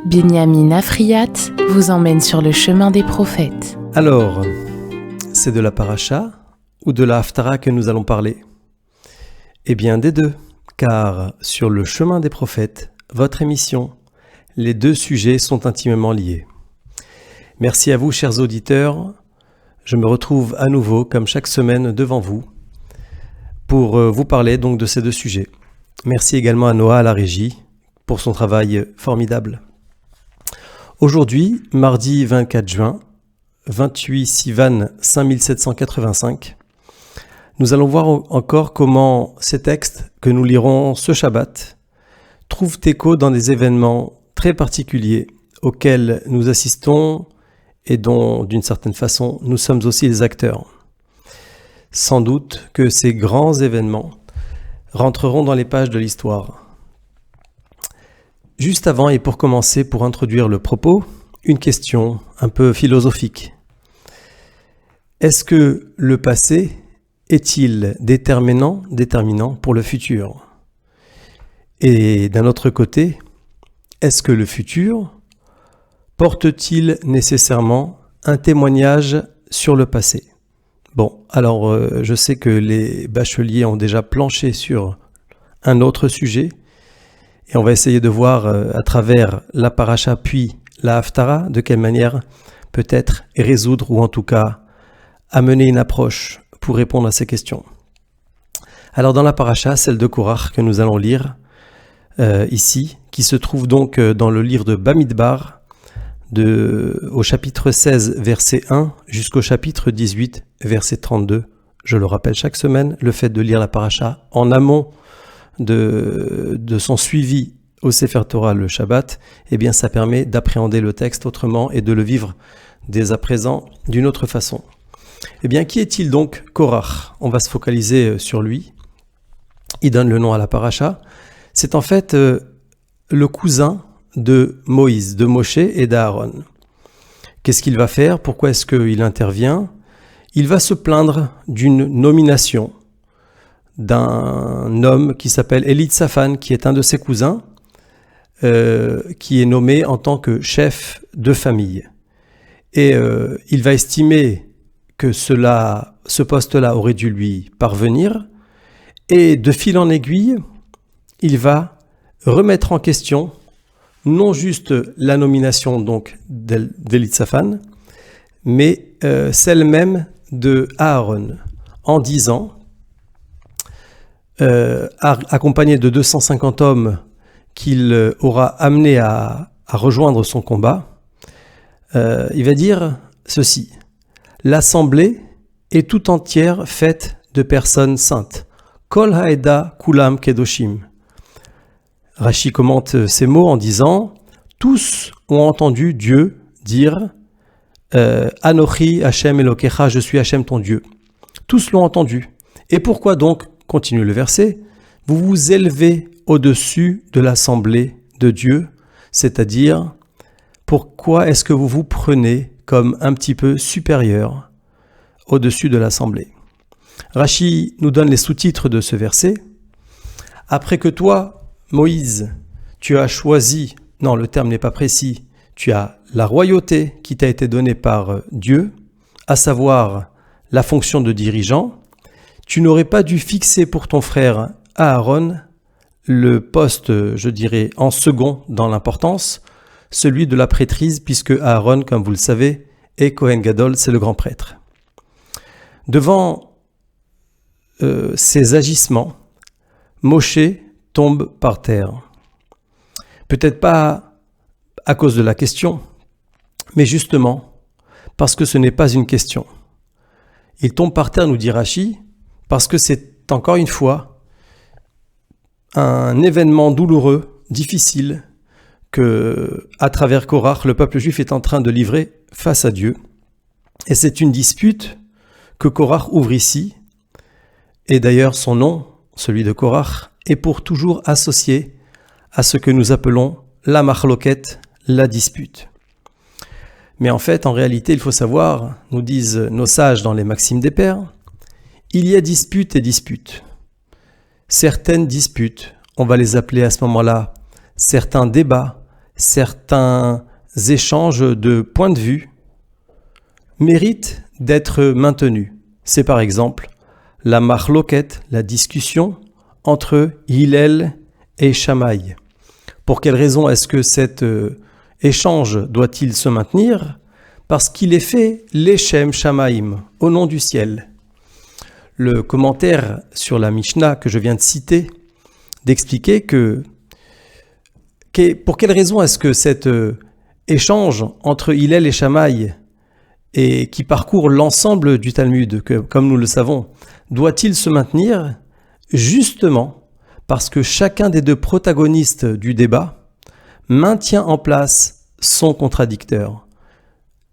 Binyamin Afriyat vous emmène sur le chemin des prophètes. Alors, c'est de la paracha ou de la haftara que nous allons parler? Eh bien des deux, car sur le chemin des prophètes, votre émission, les deux sujets sont intimement liés. Merci à vous, chers auditeurs. Je me retrouve à nouveau, comme chaque semaine, devant vous, pour vous parler donc de ces deux sujets. Merci également à Noah à la régie pour son travail formidable. Aujourd'hui, mardi 24 juin, 28 Sivan 5785, nous allons voir encore comment ces textes que nous lirons ce Shabbat trouvent écho dans des événements très particuliers auxquels nous assistons et dont, d'une certaine façon, nous sommes aussi les acteurs. Sans doute que ces grands événements rentreront dans les pages de l'histoire. Juste avant et pour commencer, pour introduire le propos, une question un peu philosophique. Est-ce que le passé est-il déterminant pour le futur? Et d'un autre côté, est-ce que le futur porte-t-il nécessairement un témoignage sur le passé? Bon, alors je sais que les bacheliers ont déjà planché sur un autre sujet et on va essayer de voir à travers la paracha puis la haftara de quelle manière peut-être résoudre ou en tout cas amener une approche pour répondre à ces questions. Alors dans la paracha, celle de Korach que nous allons lire ici, qui se trouve donc dans le livre de Bamidbar, au chapitre 16, verset 1, jusqu'au chapitre 18, verset 32. Je le rappelle chaque semaine, le fait de lire la paracha en amont de son suivi au Sefer Torah le Shabbat, eh bien ça permet d'appréhender le texte autrement et de le vivre dès à présent d'une autre façon. Eh bien, qui est-il donc Korach? On va se focaliser sur lui. Il donne le nom à la paracha. C'est en fait le cousin de Moïse, de Moshe et d'Aaron. Qu'est-ce qu'il va faire? Pourquoi est-ce qu'il intervient? Il va se plaindre d'une nomination d'un homme qui s'appelle Elitsaphan, qui est un de ses cousins, qui est nommé en tant que chef de famille. Et il va estimer que ce poste-là aurait dû lui parvenir, et de fil en aiguille, il va remettre en question non juste la nomination donc d'Elitsaphan, mais celle même de Aaron, en disant, accompagné de 250 hommes qu'il aura amené à rejoindre son combat, il va dire ceci: l'assemblée est tout entière faite de personnes saintes. Kol haeda kulam kedoshim. Rashi commente ces mots en disant: tous ont entendu Dieu dire Anochi Hashem Elokecha, je suis Hashem ton Dieu. Tous l'ont entendu. Et pourquoi donc, continue le verset, vous vous élevez au-dessus de l'assemblée de Dieu, c'est-à-dire pourquoi est-ce que vous vous prenez comme un petit peu supérieur au-dessus de l'assemblée? Rashi nous donne les sous-titres de ce verset. Après que toi, Moïse, tu as choisi, non, le terme n'est pas précis, tu as la royauté qui t'a été donnée par Dieu, à savoir la fonction de dirigeant, tu n'aurais pas dû fixer pour ton frère Aaron le poste, je dirais, en second dans l'importance, celui de la prêtrise, puisque Aaron, comme vous le savez, est Kohen Gadol, c'est le grand prêtre. Devant ces agissements, Moshe tombe par terre. Peut-être pas à cause de la question, mais justement parce que ce n'est pas une question. Il tombe par terre, nous dit Rashi, parce que c'est encore une fois un événement douloureux, difficile, que, à travers Korach, le peuple juif est en train de livrer face à Dieu. Et c'est une dispute que Korach ouvre ici. Et d'ailleurs, son nom, celui de Korach, est pour toujours associé à ce que nous appelons la machloket, la dispute. Mais en fait, en réalité, il faut savoir, nous disent nos sages dans les Maximes des Pères, il y a dispute et dispute. Certaines disputes, on va les appeler à ce moment-là certains débats, certains échanges de points de vue méritent d'être maintenus. C'est par exemple la marloquette, la discussion entre Hillel et Shammai. Pour quelle raison est-ce que cet échange doit-il se maintenir? Parce qu'il est fait Leshem Shamaim, au nom du ciel. Le commentaire sur la Mishnah que je viens de citer, d'expliquer pour quelle raison est-ce que cet échange entre Hillel et Shammai, et qui parcourt l'ensemble du Talmud, comme nous le savons, doit-il se maintenir? Justement parce que chacun des deux protagonistes du débat maintient en place son contradicteur.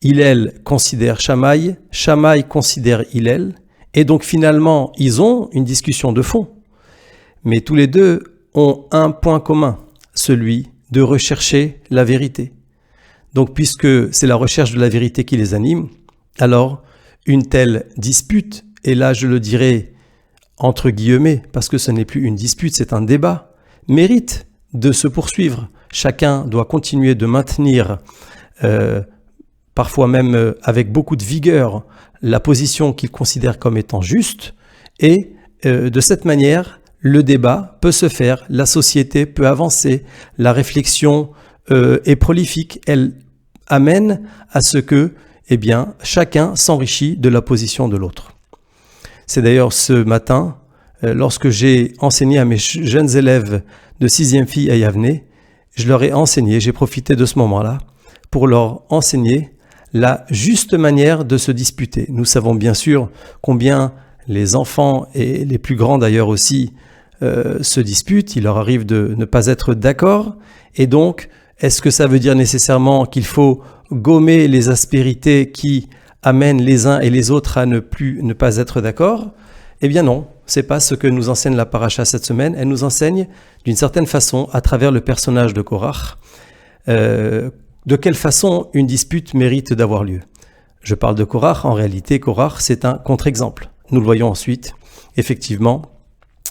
Hillel considère Shammai, Shammai considère Hillel, et donc finalement, ils ont une discussion de fond. Mais tous les deux ont un point commun, celui de rechercher la vérité. Donc puisque c'est la recherche de la vérité qui les anime, alors une telle dispute, et là je le dirais entre guillemets, parce que ce n'est plus une dispute, c'est un débat, mérite de se poursuivre. Chacun doit continuer de maintenir, parfois même avec beaucoup de vigueur, la position qu'il considère comme étant juste, et de cette manière, le débat peut se faire, la société peut avancer, la réflexion est prolifique, elle amène à ce que, chacun s'enrichit de la position de l'autre. C'est d'ailleurs ce matin, lorsque j'ai enseigné à mes jeunes élèves de 6e FI à Yavne, je leur ai enseigné, j'ai profité de ce moment-là, pour leur enseigner la juste manière de se disputer. Nous savons bien sûr combien les enfants, et les plus grands d'ailleurs aussi, se disputent, il leur arrive de ne pas être d'accord, et donc, est-ce que ça veut dire nécessairement qu'il faut gommer les aspérités qui amènent les uns et les autres à ne pas être d'accord? Eh bien non, c'est pas ce que nous enseigne la paracha cette semaine. Elle nous enseigne d'une certaine façon, à travers le personnage de Korach, de quelle façon une dispute mérite d'avoir lieu. Je parle de Korach, en réalité Korach c'est un contre-exemple. Nous le voyons ensuite, effectivement,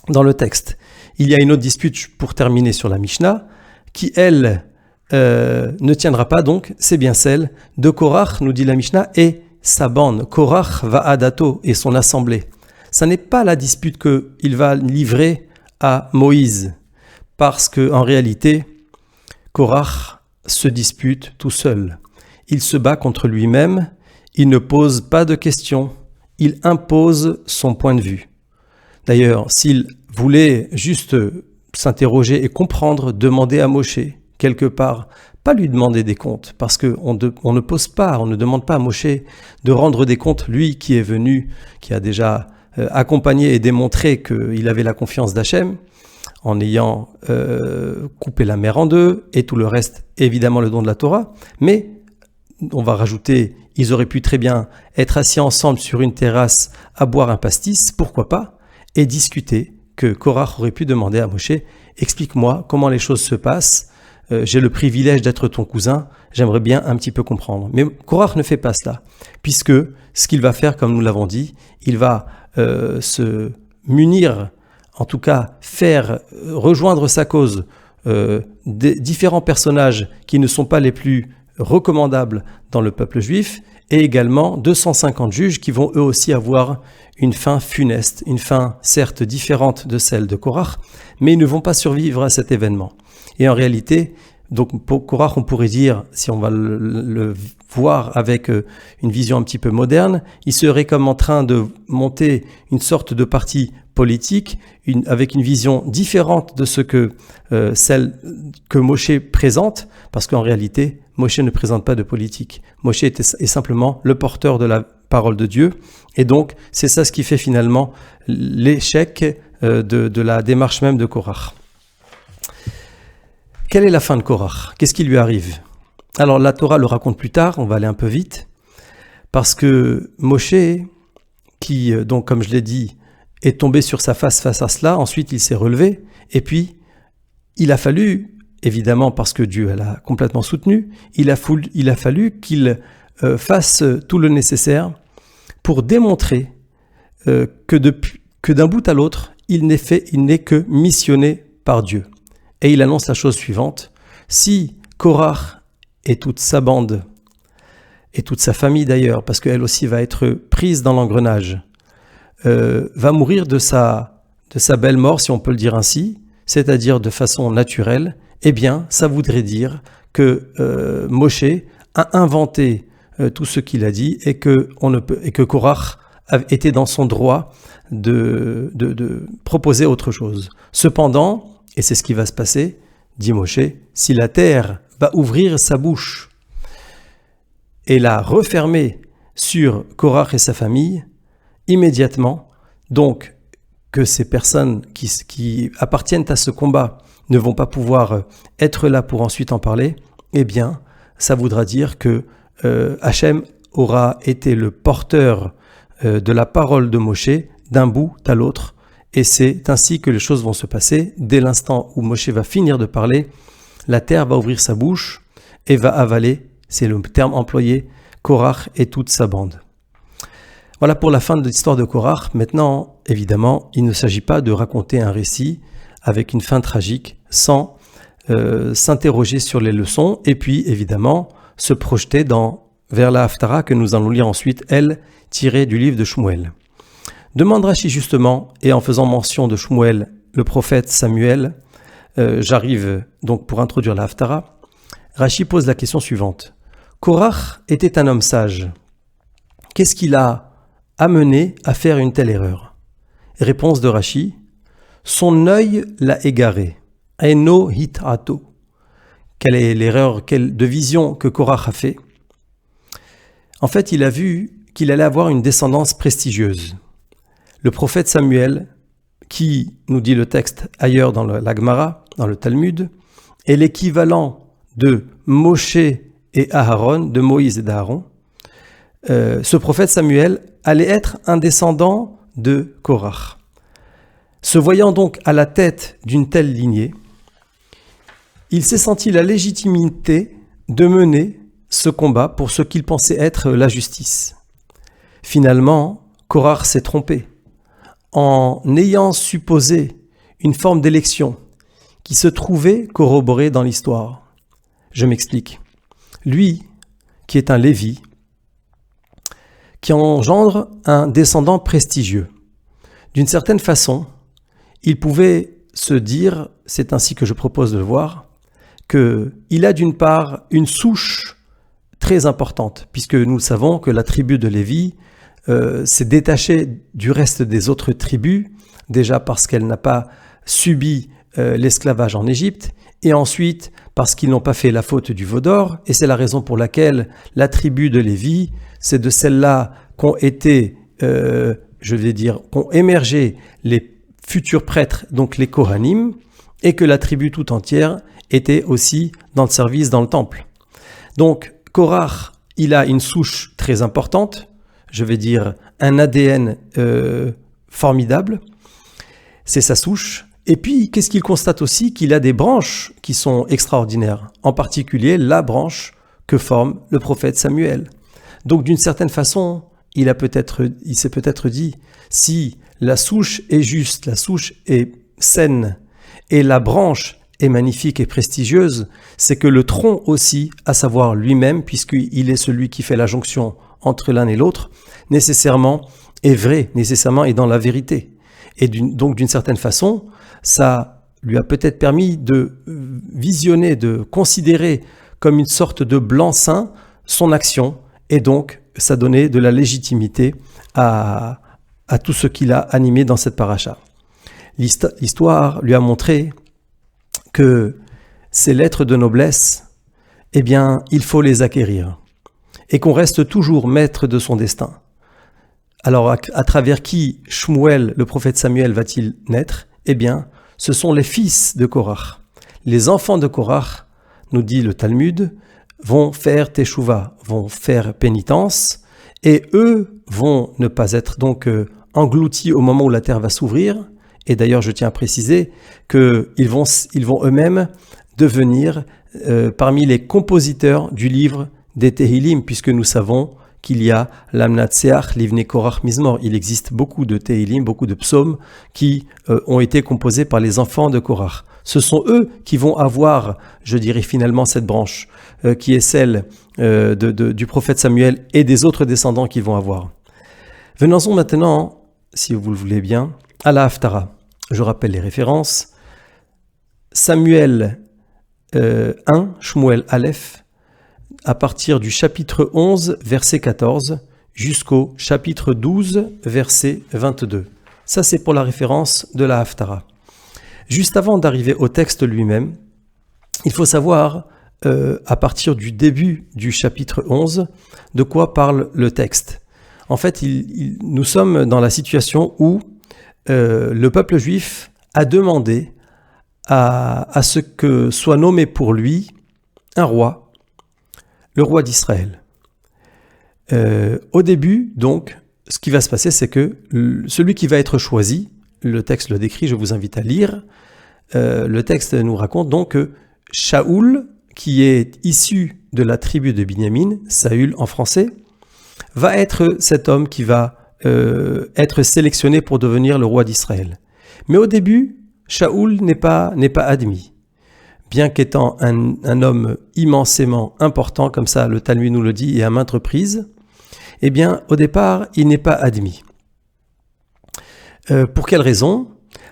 dans le texte. Il y a une autre dispute pour terminer sur la Mishnah, qui elle ne tiendra pas donc, c'est bien celle de Korach, nous dit la Mishnah, et sa bande, Korach va'adato, et son assemblée. Ça n'est pas la dispute qu'il va livrer à Moïse, parce que en réalité, Korach se dispute tout seul. Il se bat contre lui-même, il ne pose pas de questions, il impose son point de vue. D'ailleurs, s'il voulait juste s'interroger et comprendre, demander à Moshe, quelque part, pas lui demander des comptes, parce qu'on ne pose pas, on ne demande pas à Moshe de rendre des comptes, lui qui est venu, qui a déjà accompagné et démontré qu'il avait la confiance d'Hachem, en ayant coupé la mer en deux, et tout le reste, évidemment le don de la Torah, mais on va rajouter, ils auraient pu très bien être assis ensemble sur une terrasse à boire un pastis, pourquoi pas, et discuter, que Korach aurait pu demander à Moshe, explique-moi comment les choses se passent, j'ai le privilège d'être ton cousin, j'aimerais bien un petit peu comprendre. Mais Korach ne fait pas cela, puisque ce qu'il va faire, comme nous l'avons dit, il va se munir, en tout cas faire rejoindre sa cause des différents personnages qui ne sont pas les plus recommandables dans le peuple juif, et également 250 juges qui vont eux aussi avoir une fin funeste, une fin certes différente de celle de Korach, mais ils ne vont pas survivre à cet événement. Et en réalité, donc pour Korach, on pourrait dire, si on va le voir avec une vision un petit peu moderne, il serait comme en train de monter une sorte de parti politique avec une vision différente de ce que celle que Moshe présente, parce qu'en réalité, Moshe ne présente pas de politique. Moshe est simplement le porteur de la parole de Dieu, et donc c'est ça ce qui fait finalement l'échec de la démarche même de Korach. Quelle est la fin de Korach? Qu'est-ce qui lui arrive? Alors la Torah le raconte plus tard, on va aller un peu vite, parce que Moshe, qui donc comme je l'ai dit, est tombé sur sa face à cela, ensuite il s'est relevé, et puis il a fallu, évidemment parce que Dieu l'a complètement soutenu, il a fallu qu'il fasse tout le nécessaire pour démontrer que d'un bout à l'autre, il n'est que missionné par Dieu. Et il annonce la chose suivante, si Korach et toute sa bande, et toute sa famille d'ailleurs, parce qu'elle aussi va être prise dans l'engrenage, va mourir de sa belle mort, si on peut le dire ainsi, c'est-à-dire de façon naturelle, eh bien, ça voudrait dire que Moshe a inventé tout ce qu'il a dit et que Korach était dans son droit de proposer autre chose. Cependant, et c'est ce qui va se passer, dit Moshe, si la terre va ouvrir sa bouche et la refermer sur Korach et sa famille, immédiatement, donc que ces personnes qui appartiennent à ce combat ne vont pas pouvoir être là pour ensuite en parler, eh bien, ça voudra dire que Hachem aura été le porteur de la parole de Moshe d'un bout à l'autre, et c'est ainsi que les choses vont se passer. Dès l'instant où Moshe va finir de parler, la terre va ouvrir sa bouche et va avaler, c'est le terme employé, Korach et toute sa bande. Voilà pour la fin de l'histoire de Korach. Maintenant, évidemment, il ne s'agit pas de raconter un récit avec une fin tragique sans s'interroger sur les leçons et puis, évidemment, se projeter vers la Haftara que nous allons lire ensuite, elle, tirée du livre de Shmuel. Demande Rashi justement, et en faisant mention de Shmuel, le prophète Samuel, j'arrive donc pour introduire la Haftara. Rashi pose la question suivante. Korach était un homme sage. Qu'est-ce qui l'a amené à faire une telle erreur? Réponse de Rashi. Son œil l'a égaré. Eno hitato. Quelle est l'erreur de vision que Korach a fait? En fait, il a vu qu'il allait avoir une descendance prestigieuse. Le prophète Samuel, qui, nous dit le texte ailleurs dans la Gemara, dans le Talmud, est l'équivalent de Moshe et Aharon, de Moïse et d'Aaron. Ce prophète Samuel allait être un descendant de Korach. Se voyant donc à la tête d'une telle lignée, il s'est senti la légitimité de mener ce combat pour ce qu'il pensait être la justice. Finalement, Korach s'est trompé en ayant supposé une forme d'élection qui se trouvait corroborée dans l'histoire. Je m'explique. Lui, qui est un Lévi, qui engendre un descendant prestigieux, d'une certaine façon, il pouvait se dire, c'est ainsi que je propose de le voir, qu'il a d'une part une souche très importante, puisque nous savons que la tribu de Lévi s'est détachée du reste des autres tribus, déjà parce qu'elle n'a pas subi l'esclavage en Égypte, et ensuite parce qu'ils n'ont pas fait la faute du veau d'or, et c'est la raison pour laquelle la tribu de Lévi, c'est de celle-là qu'ont été, qu'ont émergé les futurs prêtres, donc les Kohanim, et que la tribu tout entière était aussi dans le service dans le temple. Donc, Korach, il a une souche très importante, un ADN formidable, c'est sa souche. Et puis, qu'est-ce qu'il constate aussi? Qu'il a des branches qui sont extraordinaires, en particulier la branche que forme le prophète Samuel. Donc, d'une certaine façon, il s'est peut-être dit, si la souche est juste, la souche est saine, et la branche est magnifique et prestigieuse, c'est que le tronc aussi, à savoir lui-même, puisqu'il est celui qui fait la jonction entre l'un et l'autre, nécessairement est vrai, nécessairement est dans la vérité. Et donc d'une certaine façon, ça lui a peut-être permis de visionner, de considérer comme une sorte de blanc-seing son action, et donc ça donnait de la légitimité à tout ce qu'il a animé dans cette paracha. L'histoire lui a montré que ces lettres de noblesse, eh bien, il faut les acquérir, et qu'on reste toujours maître de son destin. Alors, à travers qui Shmuel, le prophète Samuel, va-t-il naître? Eh bien, ce sont les fils de Korach. Les enfants de Korach, nous dit le Talmud, vont faire teshuva, vont faire pénitence, et eux vont ne pas être donc engloutis au moment où la terre va s'ouvrir. Et d'ailleurs, je tiens à préciser qu'ils vont eux-mêmes devenir parmi les compositeurs du livre des Tehilim, puisque nous savons qu'il y a l'Amnatseach, Livnei Korach Mizmor. Il existe beaucoup de Tehilim, beaucoup de psaumes qui ont été composés par les enfants de Korach. Ce sont eux qui vont avoir, je dirais finalement, cette branche qui est celle du prophète Samuel et des autres descendants qu'ils vont avoir. Venons-en maintenant, si vous le voulez bien, à la Haftara. Je rappelle les références. Samuel 1, Shmuel Aleph, à partir du chapitre 11, verset 14, jusqu'au chapitre 12, verset 22. Ça, c'est pour la référence de la Haftara. Juste avant d'arriver au texte lui-même, il faut savoir, à partir du début du chapitre 11, de quoi parle le texte. En fait, nous sommes dans la situation où le peuple juif a demandé à ce que soit nommé pour lui un roi, le roi d'Israël. Au début, donc, ce qui va se passer, c'est que celui qui va être choisi, le texte le décrit, je vous invite à lire, le texte nous raconte donc que Shaoul, qui est issu de la tribu de Binyamin, Saül en français, va être cet homme qui va être sélectionné pour devenir le roi d'Israël. Mais au début, Shaoul n'est pas admis. Bien qu'étant un homme immensément important, comme ça le Talmud nous le dit, et à maintes reprises, eh bien, au départ, il n'est pas admis. Pour quelle raison ?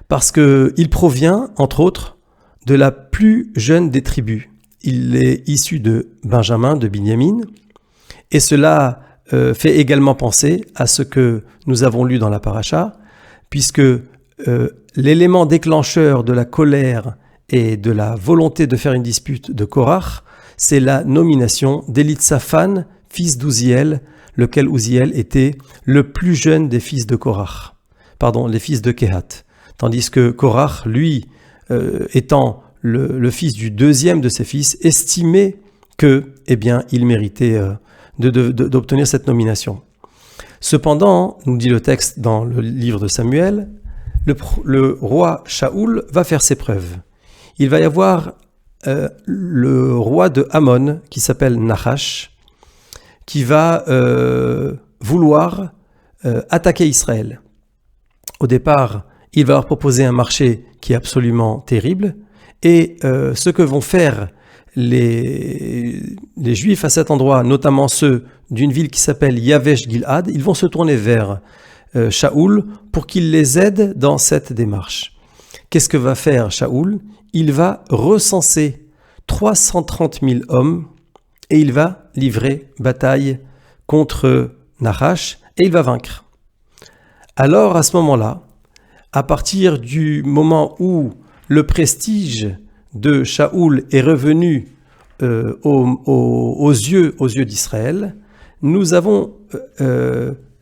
Parce qu'il provient, entre autres, de la plus jeune des tribus. Il est issu de Benjamin, de Binyamin, et cela fait également penser à ce que nous avons lu dans la paracha, puisque l'élément déclencheur de la colère et de la volonté de faire une dispute de Korach, c'est la nomination d'Élitsaphan, fils d'Ouziel, lequel Ouziel était le plus jeune des fils de Korach, les fils de Kehat. Tandis que Korach, lui, étant le fils du deuxième de ses fils, estimait que, il méritait d'obtenir cette nomination. Cependant, nous dit le texte dans le livre de Samuel, le roi Shaoul va faire ses preuves. Il va y avoir le roi de Ammon, qui s'appelle Nahash, qui va vouloir attaquer Israël. Au départ, il va leur proposer un marché qui est absolument terrible, et ce que vont faire les Juifs à cet endroit, notamment ceux d'une ville qui s'appelle Yavesh Gilad, ils vont se tourner vers Shaoul pour qu'il les aide dans cette démarche. Qu'est-ce que va faire Shaoul ? Il va recenser 330 000 hommes et il va livrer bataille contre Nahash et il va vaincre. Alors à ce moment-là, à partir du moment où le prestige de Shaoul est revenu aux yeux d'Israël, nous avons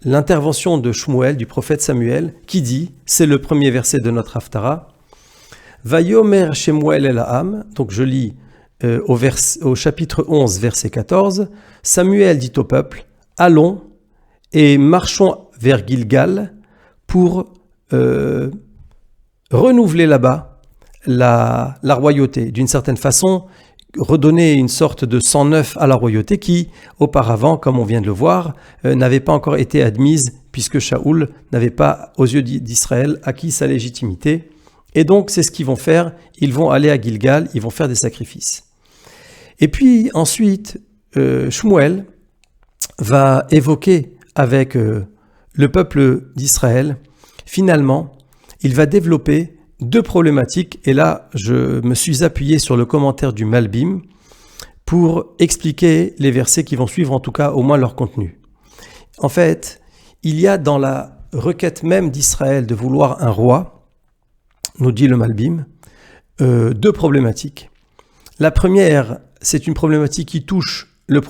l'intervention de Shmuel, du prophète Samuel, qui dit, c'est le premier verset de notre Haftara, Vayomer Shemuel el Ha'am, donc je lis au chapitre 11, verset 14, Samuel dit au peuple, allons et marchons vers Gilgal pour renouveler là-bas la royauté. D'une certaine façon, redonner une sorte de sang neuf à la royauté qui, auparavant, comme on vient de le voir, n'avait pas encore été admise puisque Shaoul n'avait pas, aux yeux d'Israël, acquis sa légitimité. Et donc, c'est ce qu'ils vont faire. Ils vont aller à Gilgal, ils vont faire des sacrifices. Et puis, ensuite, Shmuel va évoquer avec le peuple d'Israël, finalement, il va développer deux problématiques. Et là, je me suis appuyé sur le commentaire du Malbim pour expliquer les versets qui vont suivre, en tout cas, au moins leur contenu. En fait, il y a dans la requête même d'Israël de vouloir un roi, nous dit le Malbim, deux problématiques. La première, c'est une problématique qui touche le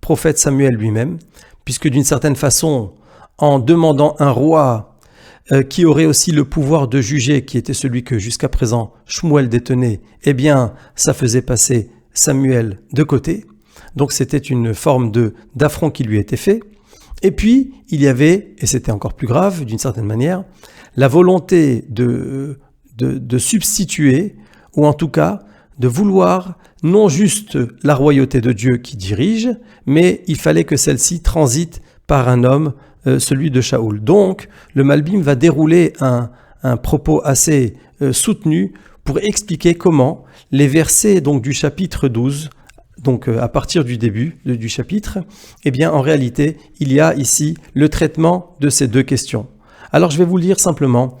prophète Samuel lui-même, puisque d'une certaine façon, en demandant un roi qui aurait aussi le pouvoir de juger, qui était celui que jusqu'à présent Shmuel détenait, eh bien, ça faisait passer Samuel de côté. Donc c'était une forme d'affront qui lui était fait. Et puis, il y avait, et c'était encore plus grave d'une certaine manière, la volonté de substituer, ou en tout cas de vouloir non juste la royauté de Dieu qui dirige, mais il fallait que celle-ci transite par un homme, celui de Shaoul. Donc, le Malbim va dérouler un propos assez soutenu pour expliquer comment les versets donc, du chapitre 12, donc à partir du début du chapitre, eh bien en réalité, il y a ici le traitement de ces deux questions. Alors je vais vous lire simplement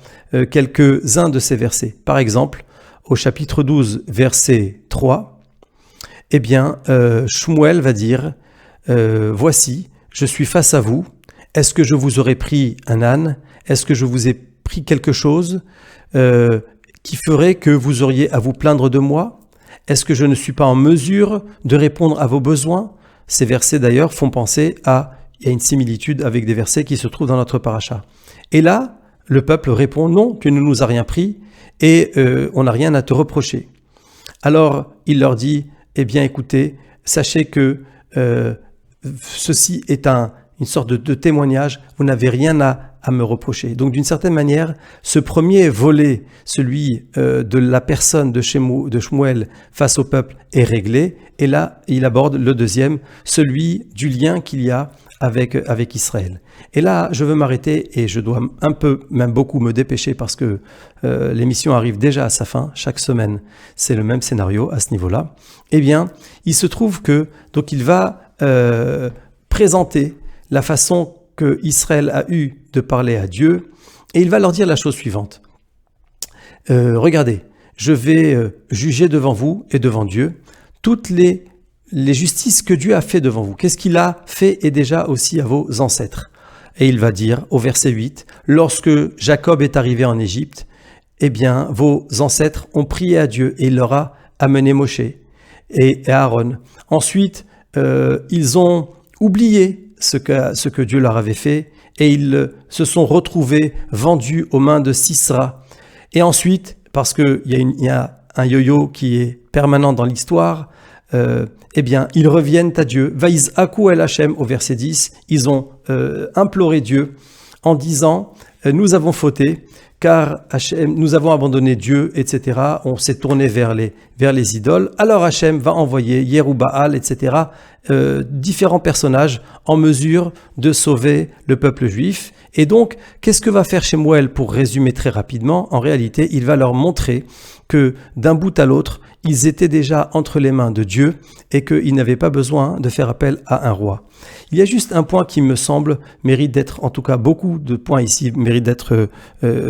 quelques-uns de ces versets. Par exemple, au chapitre 12, verset 3, eh bien Shmuel va dire « Voici, je suis face à vous. Est-ce que je vous aurais pris un âne? Est-ce que je vous ai pris quelque chose qui ferait que vous auriez à vous plaindre de moi? Est-ce que je ne suis pas en mesure de répondre à vos besoins ?» Ces versets d'ailleurs font penser à une similitude avec des versets qui se trouvent dans notre paracha. Et là, le peuple répond « Non, tu ne nous as rien pris et on n'a rien à te reprocher. » Alors il leur dit « Eh bien écoutez, sachez que ceci est une sorte de témoignage, vous n'avez rien à me reprocher. » Donc d'une certaine manière, ce premier volet, celui de la personne de Shmuel face au peuple est réglé. Et là, il aborde le deuxième, celui du lien qu'il y a avec Israël. Et là, je veux m'arrêter et je dois un peu, même beaucoup me dépêcher parce que l'émission arrive déjà à sa fin. Chaque semaine, c'est le même scénario à ce niveau-là. Eh bien, il se trouve que, donc il va présenter la façon que Israël a eu de parler à Dieu, et il va leur dire la chose suivante. Regardez, je vais juger devant vous et devant Dieu toutes les justices que Dieu a fait devant vous. Qu'est-ce qu'il a fait et déjà aussi à vos ancêtres? Et il va dire au verset 8, « Lorsque Jacob est arrivé en Égypte, eh bien, vos ancêtres ont prié à Dieu et il leur a amené Moshe et Aaron. Ensuite, ils ont oublié ce que Dieu leur avait fait et ils se sont retrouvés vendus aux mains de Sisra. Et ensuite, parce qu'il y a un yo-yo qui est permanent dans l'histoire, eh bien, ils reviennent à Dieu. Vaïz Akou El Hachem au verset 10, ils ont imploré Dieu en disant « Nous avons fauté, car Hachem, nous avons abandonné Dieu, etc. » On s'est tourné vers les idoles. Alors Hachem va envoyer Yerubaal, etc. Différents personnages en mesure de sauver le peuple juif. Et donc, qu'est-ce que va faire Shmuel pour résumer très rapidement? En réalité, il va leur montrer que d'un bout à l'autre, ils étaient déjà entre les mains de Dieu et qu'ils n'avaient pas besoin de faire appel à un roi. Il y a juste un point qui me semble mérite d'être, en tout cas beaucoup de points ici méritent d'être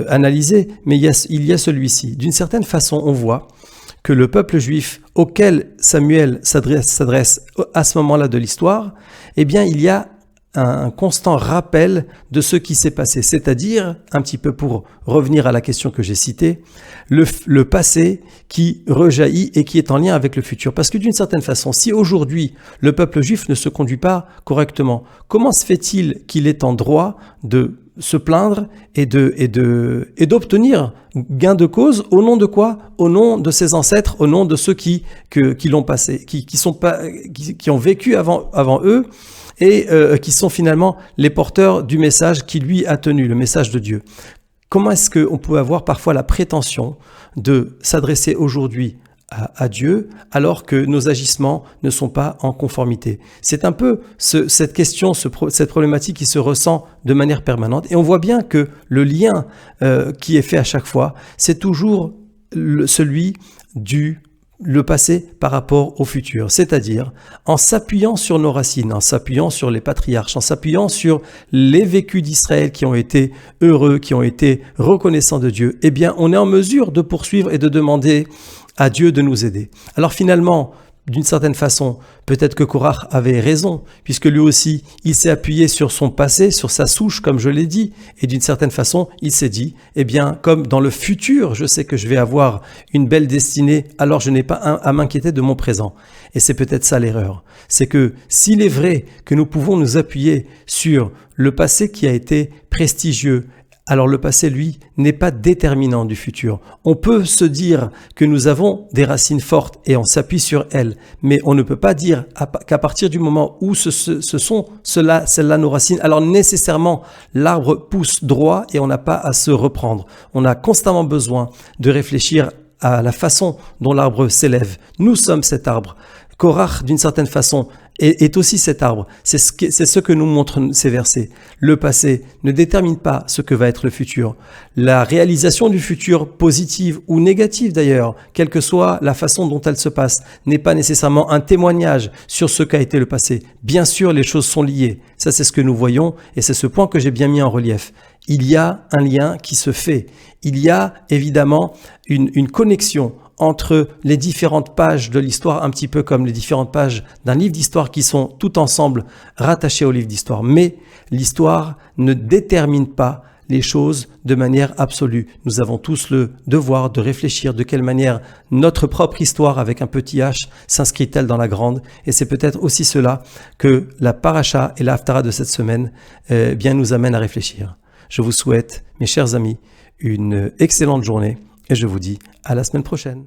analysés, mais il y a celui-ci. D'une certaine façon, on voit que le peuple juif auquel Samuel s'adresse à ce moment-là de l'histoire, eh bien il y a un constant rappel de ce qui s'est passé, c'est-à-dire, un petit peu pour revenir à la question que j'ai citée, le passé qui rejaillit et qui est en lien avec le futur. Parce que d'une certaine façon, si aujourd'hui le peuple juif ne se conduit pas correctement, comment se fait-il qu'il est en droit de se plaindre et d'obtenir gain de cause au nom de quoi? Au nom de ses ancêtres, au nom de ceux qui l'ont passé, qui ont vécu avant eux, et qui sont finalement les porteurs du message qui lui a tenu, le message de Dieu. Comment est-ce qu'on peut avoir parfois la prétention de s'adresser aujourd'hui à Dieu alors que nos agissements ne sont pas en conformité? C'est un peu cette question, cette problématique qui se ressent de manière permanente. Et on voit bien que le lien qui est fait à chaque fois, c'est toujours celui le passé par rapport au futur, c'est-à-dire en s'appuyant sur nos racines, en s'appuyant sur les patriarches, en s'appuyant sur les vécus d'Israël qui ont été heureux, qui ont été reconnaissants de Dieu, eh bien on est en mesure de poursuivre et de demander à Dieu de nous aider. Alors finalement, d'une certaine façon, peut-être que Korach avait raison, puisque lui aussi, il s'est appuyé sur son passé, sur sa souche, comme je l'ai dit, et d'une certaine façon, il s'est dit, eh bien, comme dans le futur, je sais que je vais avoir une belle destinée, alors je n'ai pas à m'inquiéter de mon présent. Et c'est peut-être ça l'erreur. C'est que s'il est vrai que nous pouvons nous appuyer sur le passé qui a été prestigieux, alors le passé, lui, n'est pas déterminant du futur. On peut se dire que nous avons des racines fortes et on s'appuie sur elles, mais on ne peut pas dire qu'à partir du moment où ce sont celles-là nos racines, alors nécessairement l'arbre pousse droit et on n'a pas à se reprendre. On a constamment besoin de réfléchir à la façon dont l'arbre s'élève. Nous sommes cet arbre. Korach, d'une certaine façon, est aussi cet arbre. C'est ce que nous montrent ces versets. Le passé ne détermine pas ce que va être le futur. La réalisation du futur, positive ou négative d'ailleurs, quelle que soit la façon dont elle se passe, n'est pas nécessairement un témoignage sur ce qu'a été le passé. Bien sûr, les choses sont liées. Ça, c'est ce que nous voyons et c'est ce point que j'ai bien mis en relief. Il y a un lien qui se fait. Il y a évidemment une connexion entre les différentes pages de l'histoire, un petit peu comme les différentes pages d'un livre d'histoire qui sont tout ensemble rattachées au livre d'histoire. Mais l'histoire ne détermine pas les choses de manière absolue. Nous avons tous le devoir de réfléchir de quelle manière notre propre histoire avec un petit h s'inscrit-elle dans la grande. Et c'est peut-être aussi cela que la paracha et la haftara de cette semaine bien nous amènent à réfléchir. Je vous souhaite, mes chers amis, une excellente journée et je vous dis à la semaine prochaine.